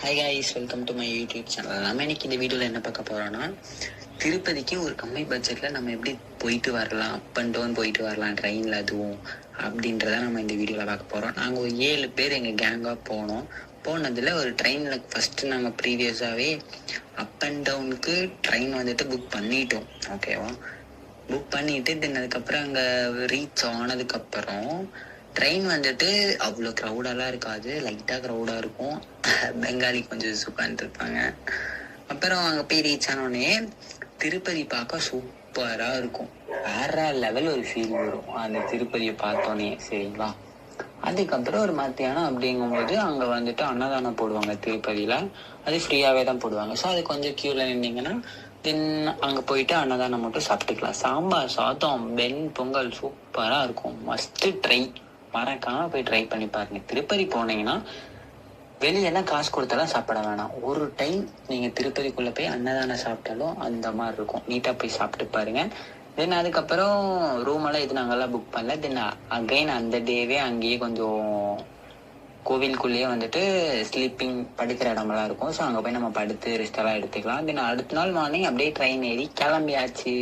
Hi guys, welcome to my YouTube channel. நம்ம இன்னைக்கு இந்த வீடியோவில் என்ன பார்க்க போகிறோன்னா, திருப்பதிக்கு ஒரு கம்மி பட்ஜெட்டில் நம்ம எப்படி போயிட்டு வரலாம், அப் அண்ட் டவுன் போயிட்டு வரலாம் ட்ரெயினில் அதுவும் அப்படின்றத நம்ம இந்த வீடியோவில் பார்க்க போகிறோம். நாங்கள் ஒரு 7 பேர் எங்கள் கேங்காக போனதில் ஒரு ட்ரெயினில் ஃபஸ்ட்டு நாங்கள் ப்ரீவியஸாகவே அப் அண்ட் டவுனுக்கு ட்ரெயின் வந்துட்டு புக் பண்ணிட்டோம். ஓகேவா, புக் பண்ணிவிட்டு தென் அதுக்கப்புறம் அங்கே ரீச் ஆனதுக்கப்புறம் ட்ரெயின் வந்துட்டு அவ்வளோ க்ரௌடெல்லாம் இருக்காது, லைட்டாக க்ரௌடாக இருக்கும். பெங்காலி கொஞ்சம் உட்காந்துருப்பாங்க. அப்புறம் அங்கே போய் ரீச் ஆனோடனே திருப்பதி பார்க்க சூப்பராக இருக்கும். வேற லெவல் ஒரு ஃபீல் வரும் அந்த திருப்பதியை பார்த்தோன்னே, சரிங்களா. அதுக்கப்புறம் ஒரு மத்தியானம் அப்படிங்கும்போது அங்கே வந்துட்டு அன்னதானம் போடுவாங்க திருப்பதியில். அது ஃப்ரீயாகவே தான் போடுவாங்க. ஸோ அது கொஞ்சம் க்யூவில் நின்னீங்கன்னா தென் அங்கே போயிட்டு அன்னதானம் மட்டும் சாப்பிட்டுக்கலாம். சாம்பார் சாதம் பொங்கல் சூப்பராக இருக்கும். மஸ்ட்டு ட்ரை, மறக்காம போய் ட்ரை பண்ணி பாருங்க. திருப்பதி போனீங்கன்னா வெளியெல்லாம் காசு கொடுத்தாலும் சாப்பிட வேணாம். ஒரு டைம் நீங்கள் திருப்பதிக்குள்ளே போய் அன்னதானம் சாப்பிட்டாலும் அந்த மாதிரி இருக்கும். நீட்டாக போய் சாப்பிட்டு பாருங்க. தென் அதுக்கப்புறம் ரூமெல்லாம் இது நாங்கள்லாம் புக் பண்ணல. தென் அகைன் அந்த டேவே அங்கேயே கொஞ்சம் கோவிலுக்குள்ளேயே வந்துட்டு ஸ்லீப்பிங் படுக்கிற இடமெல்லாம் இருக்கும். ஸோ அங்கே போய் நம்ம படுத்து ரெஸ்டெல்லாம் எடுத்துக்கலாம். தென் அடுத்த நாள் மார்னிங் அப்படியே ட்ரெயின் ஏறி கிளம்பியாச்சு.